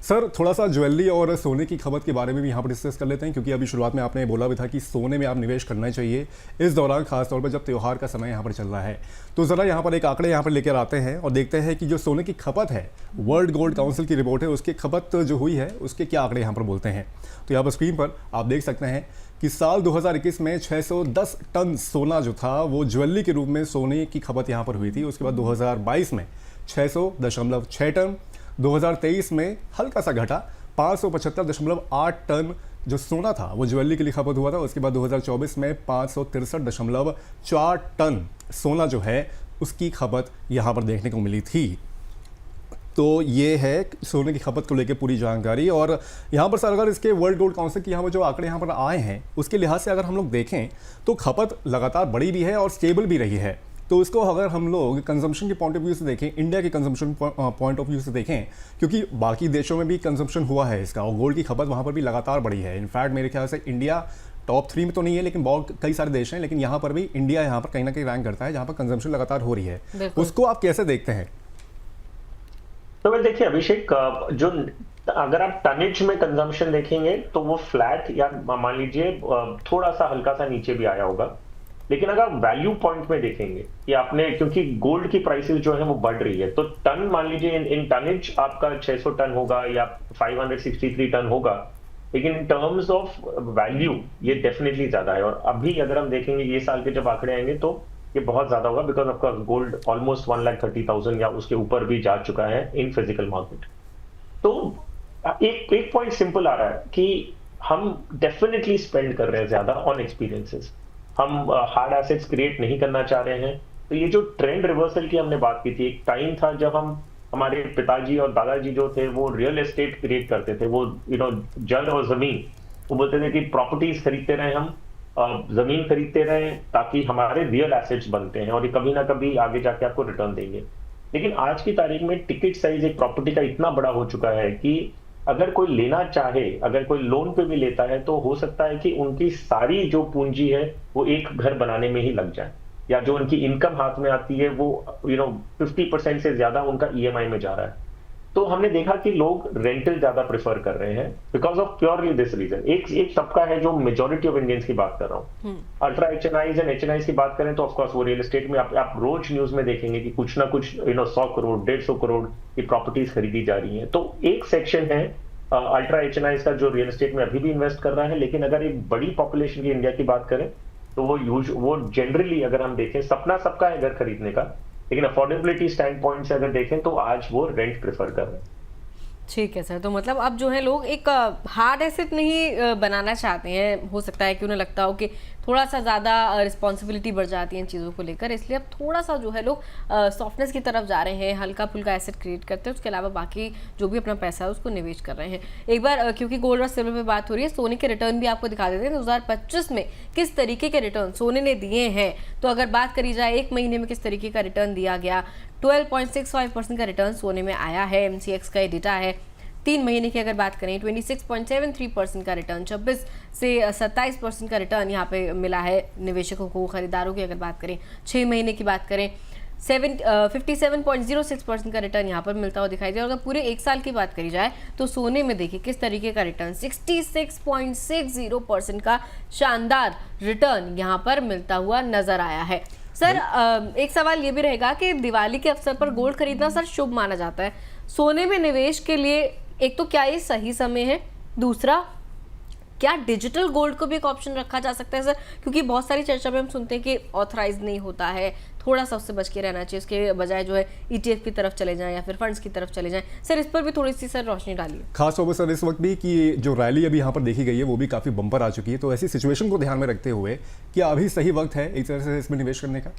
Sir थोड़ा सा jewellery और सोने की खपत के बारे में भी यहाँ पर डिस्कस कर लेते हैं, क्योंकि अभी शुरुआत में आपने बोला भी था कि सोने में आप निवेश करना चाहिए इस दौरान, खास तौर पर जब त्यौहार का समय यहाँ पर चल रहा है। तो ज़रा यहाँ पर एक आंकड़े यहाँ पर लेकर आते हैं और देखते हैं कि जो सोने की खपत है, वर्ल्ड गोल्ड काउंसिल की रिपोर्ट है, उसकी खपत जो हुई है उसके क्या आंकड़े यहाँ पर बोलते हैं। तो यहाँ पर स्क्रीन पर आप देख सकते हैं कि साल 2021 में 610 टन सोना जो था वो ज्वेलरी के रूप में सोने की खपत यहाँ पर हुई थी। उसके बाद 2022 में 600.6 टन, 2023 में हल्का सा घटा 575.8 टन जो सोना था वो ज्वेलरी के लिए खपत हुआ था। उसके बाद 2024 में 563.4 टन सोना जो है उसकी खपत यहाँ पर देखने को मिली थी। तो ये है सोने की खपत को लेकर पूरी जानकारी। और यहाँ पर सर अगर इसके वर्ल्ड गोल्ड काउंसिल की यहाँ पर जो आंकड़े यहाँ पर आए हैं उसके लिहाज से अगर हम लोग देखें तो खपत लगातार बढ़ी भी है और स्टेबल भी रही है। तो इसको अगर हम लोग कंजम्पशन के पॉइंट ऑफ व्यू से देखें, इंडिया के कंजम्पशन पॉइंट ऑफ व्यू से देखें, क्योंकि बाकी देशों में भी कंजम्पशन हुआ है इसका और गोल्ड की खपत वहाँ पर भी लगातार बढ़ी है। इनफैक्ट मेरे ख्याल से इंडिया टॉप 3 में तो नहीं है, लेकिन बहुत कई सारे देश हैं, लेकिन यहाँ पर भी इंडिया यहाँ पर कहीं ना कहीं रैंक करता है जहाँ पर कंजम्पशन लगातार हो रही है। उसको आप कैसे देखते हैं? तो मैं देखिए अभिषेक, जो अगर आप टनेज में कंजम्पशन देखेंगे तो वो फ्लैट या मान लीजिए थोड़ा सा हल्का सा नीचे भी आया होगा। लेकिन अगर वैल्यू पॉइंट में देखेंगे कि आपने, क्योंकि गोल्ड की प्राइसेस जो है वो बढ़ रही है, तो टन मान लीजिए इन टनेज आपका 600 टन होगा या 563 टन होगा, लेकिन इन टर्म्स ऑफ वैल्यू ये डेफिनेटली ज्यादा है। और अभी अगर हम देखेंगे ये साल के जब आंकड़े आएंगे तो ये बहुत ज्यादा होगा, because of course gold almost 1,30,000 या उसके ऊपर भी जा चुका है इन फिजिकल मार्केट। तो एक पॉइंट सिंपल आ रहा है कि हम डेफिनेटली स्पेंड कर रहे हैं ज्यादा ऑन एक्सपीरियंसेस, हम हार्ड एसेट्स क्रिएट नहीं करना चाह रहे हैं। तो ये जो ट्रेंड रिवर्सल की हमने बात की थी, एक टाइम था जब हमारे पिताजी और दादाजी जो थे वो रियल एस्टेट क्रिएट करते थे, वो जल और जमीन, वो बोलते थे कि प्रॉपर्टीज खरीदते रहे, हम जमीन खरीदते रहे ताकि हमारे रियल एसेट्स बनते हैं और ये कभी ना कभी आगे जाके आपको रिटर्न देंगे। लेकिन आज की तारीख में टिकट साइज एक प्रॉपर्टी का इतना बड़ा हो चुका है कि अगर कोई लेना चाहे, अगर कोई लोन पे भी लेता है, तो हो सकता है कि उनकी सारी जो पूंजी है वो एक घर बनाने में ही लग जाए, या जो उनकी इनकम हाथ में आती है वो 50% से ज्यादा उनका ईएमआई में जा रहा है। तो हमने देखा कि लोग रेंटल ज्यादा प्रेफर कर रहे हैं because of purely this reason. एक तबका है जो मेजोरिटी ऑफ इंडियंस की बात कर रहा हूँ, अल्ट्रा एचएनआईज एंड एचएनआईज की बात करें तो ऑफकोर्स वो रियल एस्टेट में आप रोज न्यूज में देखेंगे कि कुछ ना कुछ 100 करोड़ 150 करोड़ की प्रॉपर्टीज खरीदी जा रही है। तो एक सेक्शन है अल्ट्रा एचएनआईज का जो रियल एस्टेट में अभी भी इन्वेस्ट कर रहा है। लेकिन अगर एक बड़ी पॉपुलेशन की इंडिया की बात करें तो वो जनरली अगर हम देखें, सपना सबका है घर खरीदने का, लेकिन अफोर्डेबिलिटी स्टैंड पॉइंट से अगर देखें तो आज वो रेंट प्रेफर कर रहे हैं। ठीक है सर, तो मतलब अब जो है लोग एक हार्ड एसेट नहीं बनाना चाहते हैं। हो सकता है कि उन्हें लगता हो कि थोड़ा सा ज़्यादा रिस्पॉन्सिबिलिटी बढ़ जाती है इन चीज़ों को लेकर, इसलिए अब थोड़ा सा जो है लोग सॉफ्टनेस की तरफ जा रहे हैं, हल्का फुल्का एसेट क्रिएट करते हैं, उसके अलावा बाकी जो भी अपना पैसा है उसको निवेश कर रहे हैं। एक बार क्योंकि गोल्ड और सिल्वर पे बात हो रही है, सोने के रिटर्न भी आपको दिखा देते हैं 2025 में किस तरीके के रिटर्न सोने ने दिए हैं। तो अगर बात करी जाए एक महीने में किस तरीके का रिटर्न दिया गया, 12.65% का रिटर्न सोने में आया है, एमसीएक्स का डेटा है। 3 महीने की अगर बात करें 26.73% का रिटर्न, 26 से 27% का रिटर्न यहाँ पे मिला है निवेशकों को, खरीदारों की अगर बात करें 6 महीने की बात करें 57.06% का रिटर्न यहाँ पर मिलता हुआ दिखाई दे। और अगर पूरे एक साल की बात करी जाए तो सोने में देखिए किस तरीके का रिटर्न 66.60% का शानदार रिटर्न यहाँ पर मिलता हुआ नजर आया है। सर एक सवाल ये भी रहेगा कि दिवाली के अवसर पर गोल्ड खरीदना सर शुभ माना जाता है, सोने में निवेश के लिए एक तो क्या ये सही समय है, दूसरा क्या डिजिटल गोल्ड को भी एक ऑप्शन रखा जा सकता है सर? क्योंकि बहुत सारी चर्चा में हम सुनते हैं कि ऑथराइज नहीं होता है, थोड़ा सा उससे बच के रहना चाहिए, उसके बजाय जो है ईटीएफ की तरफ चले जाएं या फिर फंड्स की तरफ चले जाएं। सर इस पर भी थोड़ी सी सर रोशनी डालिए। खास तौर पर सर इस वक्त भी कि जो रैली अभी यहाँ पर देखी गई है वो भी काफ़ी बम्पर आ चुकी है, तो ऐसी सिचुएशन को ध्यान में रखते हुए क्या अभी सही वक्त है एक तरह से इसमें निवेश करने का?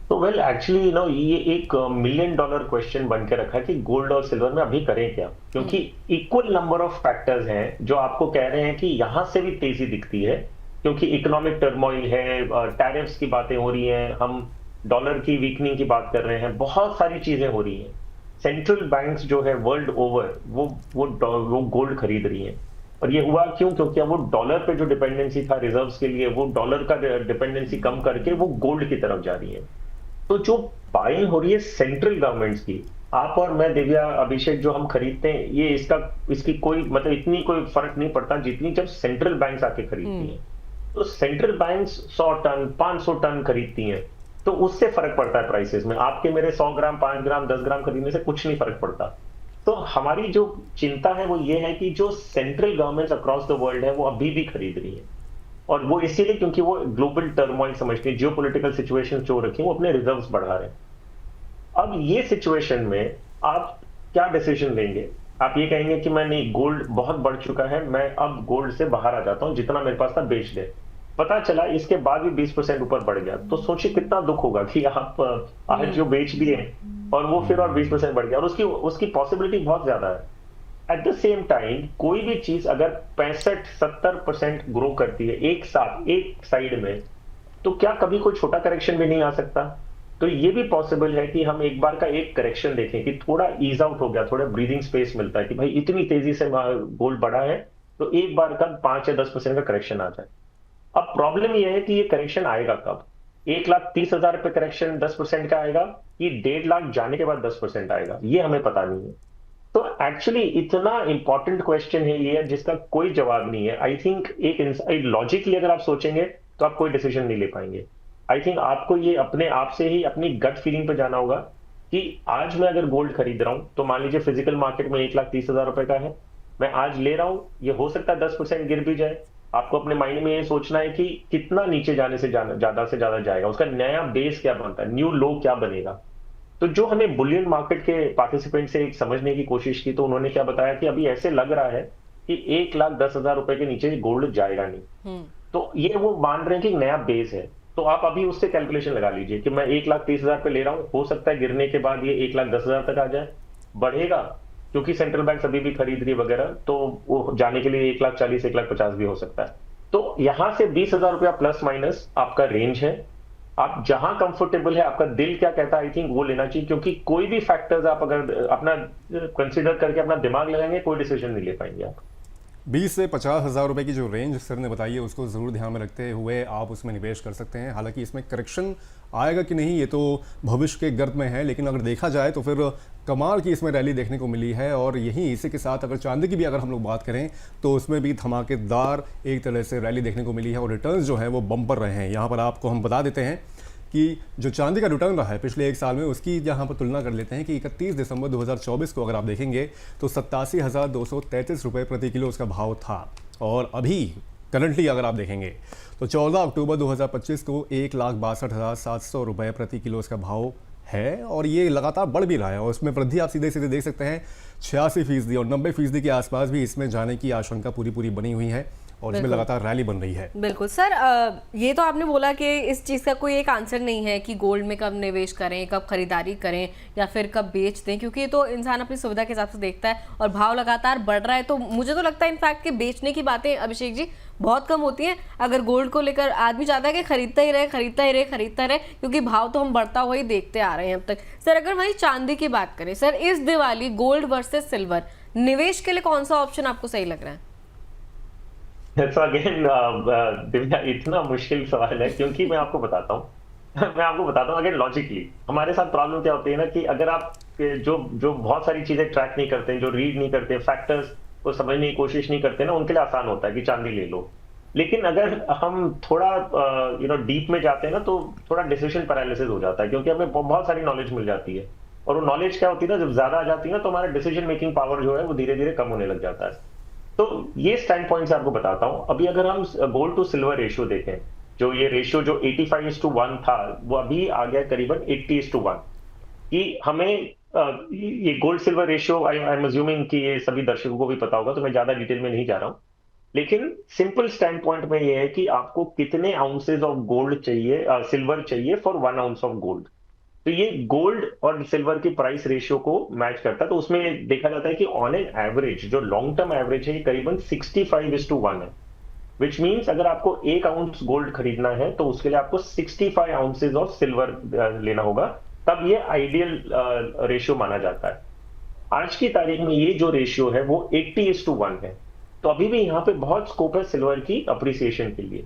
तो वेल एक्चुअली ये एक $1 मिलियन क्वेश्चन बन के रखा है कि गोल्ड और सिल्वर में अभी करें क्या, क्योंकि इक्वल नंबर ऑफ फैक्टर्स हैं जो आपको कह रहे हैं कि यहां से भी तेजी दिखती है, क्योंकि इकोनॉमिक टर्मोइल है, टैरिफ्स की बातें हो रही हैं, हम डॉलर की वीकनिंग की बात कर रहे हैं, बहुत सारी चीजें हो रही हैं। सेंट्रल बैंक्स जो है वर्ल्ड ओवर वो गोल्ड खरीद रही हैं। और ये हुआ क्यों? क्योंकि अब वो डॉलर पे जो डिपेंडेंसी था रिजर्व्स के लिए, वो डॉलर का डिपेंडेंसी कम करके वो गोल्ड की तरफ जा रही है। तो जो बाइंग हो रही है सेंट्रल गवर्नमेंट्स की, आप और मैं, दिव्या, अभिषेक, जो हम खरीदते हैं, ये इसकी कोई मतलब इतनी कोई फर्क नहीं पड़ता जितनी जब सेंट्रल बैंक्स आके खरीदती हैं। तो सेंट्रल बैंक्स 100 टन 500 टन खरीदती हैं, तो उससे फर्क पड़ता है प्राइसेस में। आपके मेरे 100 ग्राम 5 ग्राम 10 ग्राम खरीदने से कुछ नहीं फर्क पड़ता। तो हमारी जो चिंता है वो ये है कि जो central governments across the world है वो अभी भी खरीद रही है, और वो इसीलिए क्योंकि वो ग्लोबल टर्मोइल समझते हैं, जियोपॉलिटिकल सिचुएशन जो रखी है, वो अपने रिजर्व्स बढ़ा रहे हैं। अब ये सिचुएशन में आप क्या डिसीजन लेंगे? आप ये कहेंगे कि मैं नहीं, गोल्ड बहुत बढ़ चुका है, मैं अब गोल्ड से बाहर आ जाता हूं, जितना मेरे पास था बेच दे। पता चला इसके बाद भी 20% ऊपर बढ़ गया, तो सोचिए कितना दुख होगा कि आप आज जो बेच दिए और वो फिर और 20% बढ़ गया, और उसकी उसकी पॉसिबिलिटी बहुत ज्यादा है। एट द सेम टाइम कोई भी चीज अगर 65-70% ग्रो करती है एक साथ एक साइड में, तो क्या कभी कोई छोटा करेक्शन भी नहीं आ सकता? तो ये भी पॉसिबल है कि हम एक बार का एक करेक्शन देखें कि थोड़ा ईज आउट हो गया, थोड़ा ब्रीदिंग स्पेस मिलता है कि भाई इतनी तेजी से गोल्ड बढ़ा है, तो एक बार का 5 या 10% का करेक्शन आ जाए। अब प्रॉब्लम यह है कि ये करेक्शन आएगा कब? 1,30,000 पे करेक्शन 10% का आएगा कि 1.5 लाख जाने के बाद 10% आएगा, ये हमें पता नहीं है। तो एक्चुअली इतना इंपॉर्टेंट क्वेश्चन है ये, जिसका कोई जवाब नहीं है। आई थिंक एक लॉजिकली अगर आप सोचेंगे तो आप कोई डिसीजन नहीं ले पाएंगे। आई थिंक आपको ये अपने आप से ही अपनी गट फीलिंग पे जाना होगा कि आज मैं अगर गोल्ड खरीद रहा हूं, तो मान लीजिए फिजिकल मार्केट में 1,30,000 रुपए का है, मैं आज ले रहा हूं, ये हो सकता है 10% गिर भी जाए। आपको अपने माइंड में ये सोचना है कि कितना नीचे जाने से ज्यादा से ज्यादा जाएगा, उसका नया बेस क्या बनता है, न्यू लो क्या बनेगा। तो जो हमें बुलियन मार्केट के पार्टिसिपेंट से एक समझने की कोशिश की, तो उन्होंने क्या बताया कि अभी ऐसे लग रहा है कि 1,10,000 रुपए के नीचे गोल्ड जाएगा नहीं। तो ये वो मान रहे हैं कि नया बेस है। तो आप अभी उससे कैलकुलेशन लगा लीजिए कि मैं 1,30,000 पे ले रहा हूं, हो सकता है गिरने के बाद ये 1,10,000 तक आ जाए, बढ़ेगा क्योंकि सेंट्रल बैंक अभी भी खरीद रही है वगैरह, तो वो जाने के लिए 1,40,000 1,50,000 भी हो सकता है। तो यहां से 20,000 रुपया प्लस माइनस आपका रेंज है। आप जहां कंफर्टेबल है, आपका दिल क्या कहता है, आई थिंक वो लेना चाहिए, क्योंकि कोई भी फैक्टर्स आप अगर अपना कंसिडर करके अपना दिमाग लगाएंगे, कोई डिसीजन नहीं ले पाएंगे आप। 20 से 50,000 रुपए की जो रेंज सर ने बताई है, उसको ज़रूर ध्यान में रखते हुए आप उसमें निवेश कर सकते हैं। हालांकि इसमें करेक्शन आएगा कि नहीं ये तो भविष्य के गर्त में है, लेकिन अगर देखा जाए तो फिर कमाल की इसमें रैली देखने को मिली है। और यहीं इसी के साथ अगर चांदी की भी अगर हम लोग बात करें तो उसमें भी धमाकेदार एक तरह से रैली देखने को मिली है, और रिटर्न्स जो है वो बम्पर रहे हैं। यहाँ पर आपको हम बता देते हैं कि जो चांदी का रिटर्न रहा है पिछले एक साल में, उसकी यहाँ पर तुलना कर लेते हैं कि 31 दिसंबर 2024 को अगर आप देखेंगे तो 87,233 रुपये प्रति किलो उसका भाव था, और अभी करंटली अगर आप देखेंगे तो 14 अक्टूबर 2025 को 1,62,700 रुपये प्रति किलो इसका भाव है, और ये लगातार बढ़ भी रहा है। और उसमें वृद्धि आप सीधे सीधे देख सकते हैं 86% और 90% के आसपास भी इसमें जाने की आशंका पूरी बनी हुई है, और इसमें लगातार रैली बन रही है। बिल्कुल सर, ये तो आपने बोला कि इस चीज़ का कोई एक आंसर नहीं है कि गोल्ड में कब निवेश करें, कब खरीदारी करें या फिर कब बेच दें, क्योंकि ये तो इंसान अपनी सुविधा के हिसाब से देखता है और भाव लगातार बढ़ रहा है। तो मुझे तो लगता है इनफैक्ट कि बेचने की बातें अभिषेक जी बहुत कम होती हैं। अगर गोल्ड को लेकर आदमी चाहता है कि खरीदता ही रहे, क्योंकि भाव तो हम बढ़ता हुआ ही देखते आ रहे हैं अब तक। सर अगर वही चांदी की बात करें, सर इस दिवाली गोल्ड वर्सेस सिल्वर निवेश के लिए कौन सा ऑप्शन आपको सही लग रहा है? तो अगेन दिव्या, इतना मुश्किल सवाल है, क्योंकि मैं आपको बताता हूँ अगेन लॉजिकली हमारे साथ प्रॉब्लम क्या होती है ना, कि अगर आप जो बहुत सारी चीजें ट्रैक नहीं करते हैं, जो रीड नहीं करते, फैक्टर्स को समझने की कोशिश नहीं करते ना, उनके लिए आसान होता है कि चांदी ले लो। लेकिन अगर हम थोड़ा डीप में जाते हैं ना, तो थोड़ा डिसीजन पैरालिसिस हो जाता है, क्योंकि हमें बहुत सारी नॉलेज मिल जाती है, और वो नॉलेज क्या होती है ना, जब ज्यादा आ जाती है ना, तो हमारा डिसीजन मेकिंग पावर जो है वो धीरे धीरे कम होने लग जाता है। तो ये स्टैंड पॉइंट से आपको बताता हूं। अभी अगर हम गोल्ड टू सिल्वर रेशियो देखें, जो ये रेशियो जो 85:1 था, वो अभी आ गया करीबन 80:1, कि हमें ये gold silver ratio, I am assuming कि ये सभी दर्शकों को भी पता होगा, तो मैं ज्यादा डिटेल में नहीं जा रहा हूं। लेकिन सिंपल स्टैंड पॉइंट में ये है कि आपको कितने आउंसेज ऑफ गोल्ड चाहिए, सिल्वर चाहिए फॉर 1 ounce ऑफ गोल्ड। तो ये गोल्ड और सिल्वर की प्राइस रेशियो को मैच करता है। तो उसमें देखा जाता है कि ऑन एन एवरेज, जो लॉन्ग टर्म एवरेज है, ये करीबन 65:1 है। विच मीन्स अगर आपको 1 ounce गोल्ड खरीदना है, तो उसके लिए आपको 65 ounces ऑफ सिल्वर लेना होगा, तब ये आइडियल रेशियो माना जाता है। आज की तारीख में ये जो रेशियो है वो 80:1 है। तो अभी भी यहाँ पे बहुत स्कोप है सिल्वर की अप्रिसिएशन के लिए।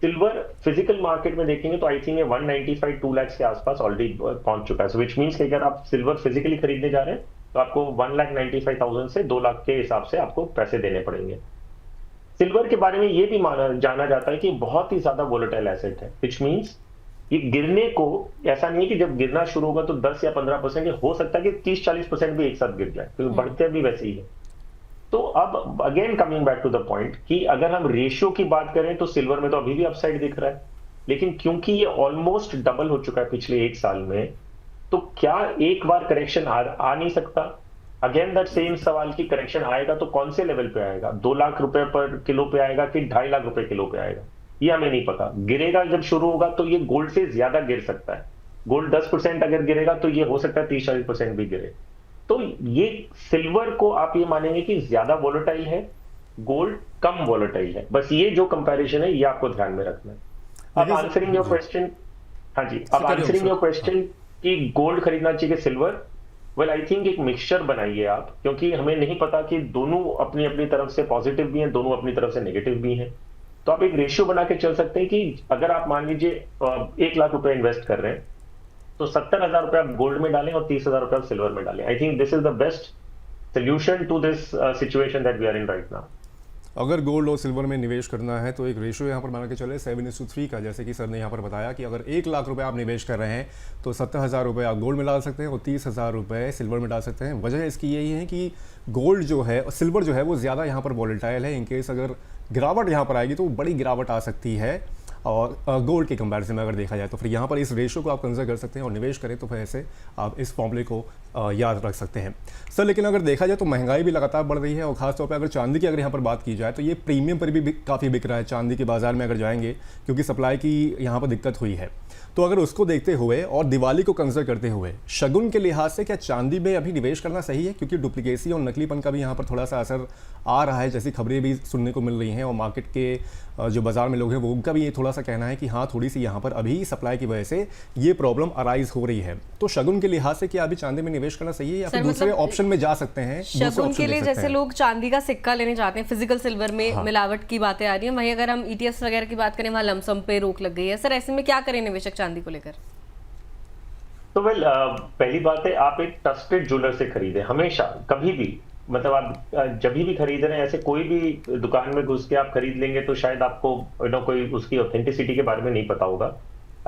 सिल्वर फिजिकल मार्केट में देखेंगे तो आई थिंक ये 195-2 लाख के आसपास ऑलरेडी पहुंच चुका है, विच मीन्स कि अगर आप सिल्वर फिजिकली खरीदने जा रहे हैं तो आपको 1,95,000 से 2 लाख के हिसाब से आपको पैसे देने पड़ेंगे। सिल्वर के बारे में ये भी जाना जाता है कि बहुत ही ज्यादा वोलेटाइल एसेट है, विच मीन्स ये गिरने को ऐसा नहीं है कि जब गिरना शुरू होगा तो 10 या 15%, ये हो सकता है कि 30-40% भी एक साथ गिर जाए, क्योंकि बढ़ते भी वैसे ही है। तो अब again coming back to the point कि अगर हम रेशियो की बात करें तो सिल्वर में तो अभी भी अपसाइड दिख रहा है, लेकिन क्योंकि ये ऑलमोस्ट डबल हो चुका है पिछले एक साल में, तो क्या एक बार करेक्शन आ नहीं सकता? अगेन दैट सेम सवाल की करेक्शन आएगा तो कौन से लेवल पे आएगा? 2 लाख रुपए पर किलो पे आएगा कि 2.5 लाख रुपए किलो पे आएगा, ये हमें नहीं पता। गिरेगा जब शुरू होगा तो ये गोल्ड से ज्यादा गिर सकता है। गोल्ड 10% अगर गिरेगा तो ये हो सकता है 30-40% भी गिरे। तो ये सिल्वर को आप ये मानेंगे कि ज्यादा वोलेटाइल है, गोल्ड कम वोलेटाइल है। बस ये जो कंपैरिजन है ये आपको ध्यान में रखना है। अब आंसरिंग योर क्वेश्चन, हाँ जी, अब आंसरिंग योर क्वेश्चन कि गोल्ड खरीदना चाहिए कि सिल्वर, वेल आई थिंक एक मिक्सचर बनाइए आप, क्योंकि हमें नहीं पता कि दोनों अपनी अपनी तरफ से पॉजिटिव भी हैं, दोनों अपनी तरफ से नेगेटिव भी हैं। तो आप एक रेशियो बना के चल सकते हैं कि अगर आप मान लीजिए 1 लाख रुपए इन्वेस्ट कर रहे हैं तो 70,000 रुपए आप गोल्ड में डालें और 30,000 रुपए आप सिल्वर में डालें। I think this is the best solution to this situation that we are in right now. अगर गोल्ड और सिल्वर में निवेश करना है तो एक रेशियो यहाँ पर बना के चले 7:3 का, जैसे कि सर ने यहाँ पर बताया कि अगर 1 लाख रुपए आप निवेश कर रहे हैं तो 70,000 रुपये आप गोल्ड में डाल सकते हैं और 30,000 रुपये सिल्वर में डाल सकते हैं। वजह इसकी यही है कि गोल्ड जो है और सिल्वर जो है वो ज़्यादा यहाँ पर वॉलेटाइल है। इनकेस अगर गिरावट यहाँ पर आएगी तो बड़ी गिरावट आ सकती है, और गोल्ड के कंपैरिजन में अगर देखा जाए तो फिर यहाँ पर इस रेशियो को आप कंसिडर कर सकते हैं और निवेश करें तो फिर ऐसे आप इस फॉर्मूले को याद रख सकते हैं सर। लेकिन अगर देखा जाए तो महंगाई भी लगातार बढ़ रही है, और खासतौर पर अगर चांदी की अगर यहाँ पर बात की जाए तो ये प्रीमियम पर भी काफ़ी बिक रहा है चांदी के बाज़ार में अगर जाएंगे, क्योंकि सप्लाई की यहाँ पर दिक्कत हुई है। तो अगर उसको देखते हुए और दिवाली को कंसिडर करते हुए शगुन के लिहाज से क्या चांदी में अभी निवेश करना सही है? क्योंकि डुप्लीकेसी और नकलीपन का भी यहाँ पर थोड़ा सा असर आ रहा है, जैसी खबरें भी सुनने को मिल रही हैं, और मार्केट के जो बाजार में लोग हैं वो उनका भी ये थोड़ा सा कहना है कि हाँ थोड़ी सी यहाँ पर अभी सप्लाई की वजह से ये प्रॉब्लम अराइज हो रही है। तो शगुन के लिहाज से क्या अभी चांदी में निवेश करना सही है या फिर दूसरे ऑप्शन में जा सकते हैं? शगुन के लिए जैसे लोग चांदी का सिक्का लेने जाते हैं, फिजिकल सिल्वर में मिलावट की बातें आ रही है, वहीं अगर हम ईटीएफ वगैरह की बात करें वहाँ लमसम पे रोक लग गई है। सर ऐसे में क्या करें निवेशक चांदी को लेकर? तो वेल पहली बात है आप एक ट्रस्टेड ज्वेलर से खरीदें हमेशा, कभी भी, मतलब आप जब भी खरीद रहे हैं ऐसे कोई भी दुकान में घुस के आप खरीद लेंगे तो शायद आपको कोई उसकी ऑथेंटिसिटी के बारे में नहीं पता होगा।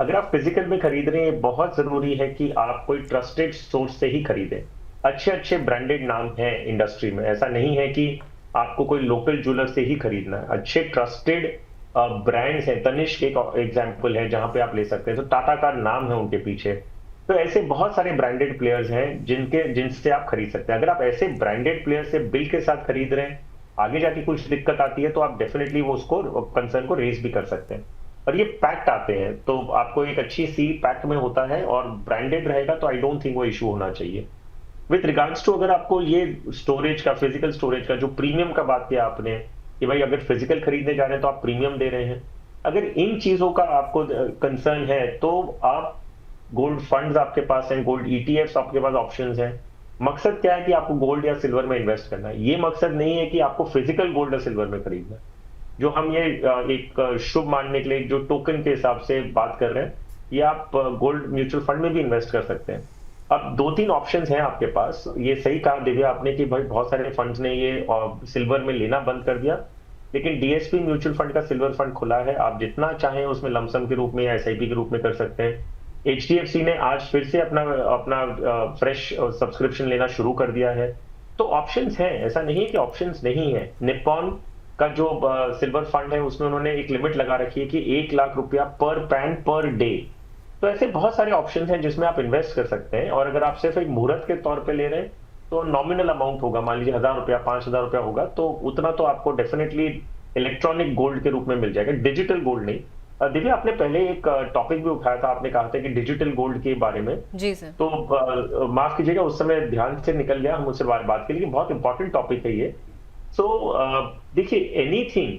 अगर आप फिजिकल में खरीद रहे हैं बहुत जरूरी है कि आप कोई ट्रस्टेड सोर्स से ही खरीदें। अच्छे अच्छे ब्रांडेड नाम हैं इंडस्ट्री में, ऐसा नहीं है कि आपको कोई लोकल ज्वेलर से ही खरीदना है। अच्छे ट्रस्टेड ब्रांड्स हैं, तनिष्क एक एग्जाम्पल है जहां पे आप ले सकते हैं, तो टाटा का नाम है उनके पीछे। तो ऐसे बहुत सारे ब्रांडेड प्लेयर्स हैं जिनसे आप खरीद सकते हैं। अगर आप ऐसे ब्रांडेड प्लेयर से बिल के साथ खरीद रहे हैं, आगे जाके कुछ दिक्कत आती है तो आप डेफिनेटली वो उसको कंसर्न को रेज भी कर सकते हैं। और ये पैक्ड आते हैं तो आपको एक अच्छी सील पैक में होता है और ब्रांडेड रहेगा, तो आई डोंट थिंक वो इशू होना चाहिए। विथ रिगार्ड्स टू अगर आपको ये स्टोरेज का, फिजिकल स्टोरेज का जो प्रीमियम का बात किया आपने कि भाई अगर फिजिकल खरीदने जा रहे हैं तो आप प्रीमियम दे रहे हैं, अगर इन चीजों का आपको कंसर्न है तो आप गोल्ड फंड्स आपके पास हैं, गोल्ड ईटीएफ्स आपके पास ऑप्शंस हैं। मकसद क्या है कि आपको गोल्ड या सिल्वर में इन्वेस्ट करना है, ये मकसद नहीं है कि आपको फिजिकल गोल्ड या सिल्वर में खरीदना है। जो हम ये एक शुभ मानने के लिए जो टोकन के हिसाब से बात कर रहे हैं, ये आप गोल्ड म्यूचुअल फंड में भी इन्वेस्ट कर सकते हैं। अब 2-3 ऑप्शंस हैं आपके पास। ये सही कहा दिव्या आपने कि भाई बहुत सारे फंड्स ने ये सिल्वर में लेना बंद कर दिया, लेकिन डीएसपी म्यूचुअल फंड का सिल्वर फंड खुला है, आप जितना चाहें उसमें लमसम के रूप में या एसआईपी के रूप में कर सकते हैं। एचडीएफसी ने आज फिर से अपना फ्रेश सब्सक्रिप्शन लेना शुरू कर दिया है। तो ऑप्शंस हैं, ऐसा नहीं है कि ऑप्शंस नहीं है। निप्पॉन का जो सिल्वर फंड है उसमें उन्होंने एक लिमिट लगा रखी है कि 1 लाख रुपया पर पैन पर डे। तो ऐसे बहुत सारे ऑप्शंस हैं जिसमें आप इन्वेस्ट कर सकते हैं। और अगर आप सिर्फ एक मुहूर्त के तौर पे ले रहे हैं तो नॉमिनल अमाउंट होगा, मान लीजिए 1,000 रुपया 5,000 रुपया होगा, तो उतना तो आपको डेफिनेटली इलेक्ट्रॉनिक गोल्ड के रूप में मिल जाएगा, डिजिटल गोल्ड नहीं। दिव्या आपने पहले एक टॉपिक भी उठाया था, आपने कहा था कि डिजिटल गोल्ड के बारे में। जी सर। तो माफ कीजिएगा उस समय ध्यान से निकल गया, हम उससे बात के लिए बहुत इंपॉर्टेंट टॉपिक है ये। सो देखिए एनीथिंग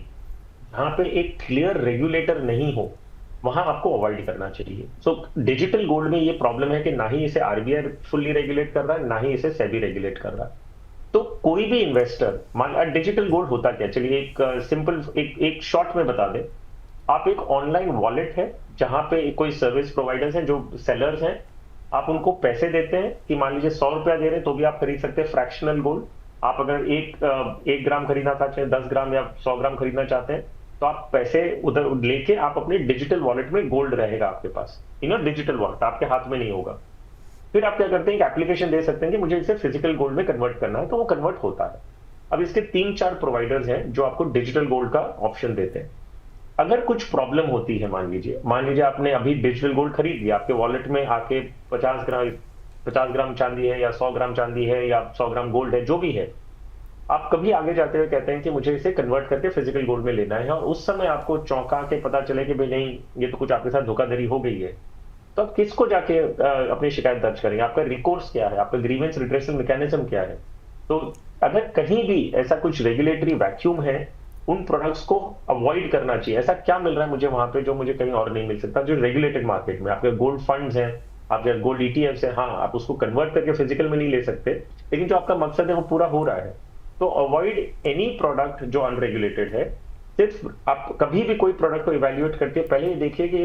जहां पे एक क्लियर रेगुलेटर नहीं हो वहां आपको अवॉइड करना चाहिए। सो डिजिटल गोल्ड में ये प्रॉब्लम है कि ना ही इसे आरबीआई फुल्ली रेगुलेट कर रहा है, ना ही इसे सेबी रेगुलेट कर रहा है। तो कोई भी इन्वेस्टर, मान डिजिटल गोल्ड होता क्या, चलिए एक सिंपल एक शॉर्ट में बता दें आप एक ऑनलाइन वॉलेट है जहां पे कोई सर्विस प्रोवाइडर्स हैं जो सेलर्स हैं, आप उनको पैसे देते हैं कि मान लीजिए 100 रुपया दे रहे हैं तो भी आप खरीद सकते हैं फ्रैक्शनल गोल्ड। आप अगर एक ग्राम खरीदना चाहते हैं, 10 ग्राम या 100 ग्राम खरीदना चाहते हैं, तो आप पैसे उधर लेके आप अपने डिजिटल वॉलेट में गोल्ड रहेगा आपके पास, डिजिटल वॉलेट आपके हाथ में नहीं होगा। फिर आप क्या करते हैं कि एप्लीकेशन दे सकते हैं कि मुझे इसे फिजिकल गोल्ड में कन्वर्ट करना है, तो वो कन्वर्ट होता है। अब इसके 3-4 प्रोवाइडर्स हैं जो आपको डिजिटल गोल्ड का ऑप्शन देते हैं। अगर कुछ प्रॉब्लम होती है, मान लीजिए आपने अभी डिजिटल गोल्ड खरीद लिया, आपके वॉलेट में आके 50 ग्राम चांदी है या 100 ग्राम चांदी है या 100 ग्राम गोल्ड है, जो भी है, आप कभी आगे जाते हुए कहते हैं कि मुझे इसे कन्वर्ट करके फिजिकल गोल्ड में लेना है, और उस समय आपको चौंका के पता चले कि भाई नहीं, ये तो कुछ आपके साथ धोखाधड़ी हो गई है, तो आप किसको जाके अपनी शिकायत दर्ज करेंगे? आपका रिकोर्स क्या है? आपका ग्रीवेंस रिड्रेसल मैकेनिज्म क्या है? तो अगर कहीं भी ऐसा कुछ रेगुलेटरी वैक्यूम है, उन प्रोडक्ट्स को अवॉइड करना चाहिए। ऐसा क्या मिल रहा है मुझे वहां पे जो मुझे कहीं और नहीं मिल सकता? जो रेगुलेटेड मार्केट में आपके गोल्ड फंड्स हैं, आपके गोल्ड ईटीएफ्स हैं, हाँ आप उसको कन्वर्ट करके फिजिकल में नहीं ले सकते, लेकिन जो आपका मकसद है वो पूरा हो रहा है। तो अवॉइड एनी प्रोडक्ट जो अनरेगुलेटेड है। सिर्फ आप कभी भी कोई प्रोडक्ट को इवेल्युएट करके पहले ये देखिए कि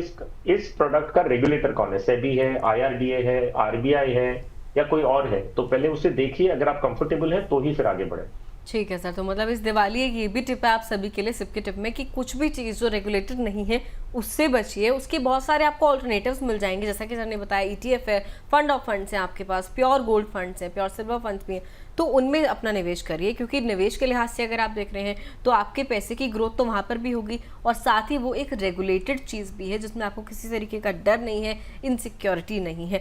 इस प्रोडक्ट का रेगुलेटर कौन है, सेबी है, आईआरडीए है, आरबीआई है या कोई और है, तो पहले उसे देखिए। अगर आप कंफर्टेबल हैं तो ही फिर आगे बढ़े। ठीक है सर, तो मतलब इस दिवाली एक ये भी टिप है आप सभी के लिए, सिप के टिप में, कि कुछ भी चीज़ जो रेगुलेटेड नहीं है उससे बचिए। उसके बहुत सारे आपको ऑल्टरनेटिव्स मिल जाएंगे, जैसा कि सर ने बताया ईटीएफ है, फंड ऑफ फंड्स हैं आपके पास, प्योर गोल्ड फंड्स हैं, प्योर सिल्वर फंड्स भी हैं, तो उनमें अपना निवेश करिए, क्योंकि निवेश के लिहाज से अगर आप देख रहे हैं तो आपके पैसे की ग्रोथ तो वहाँ पर भी होगी, और साथ ही वो एक रेगुलेटेड चीज़ भी है जिसमें आपको किसी तरीके का डर नहीं है, इनसिक्योरिटी नहीं है।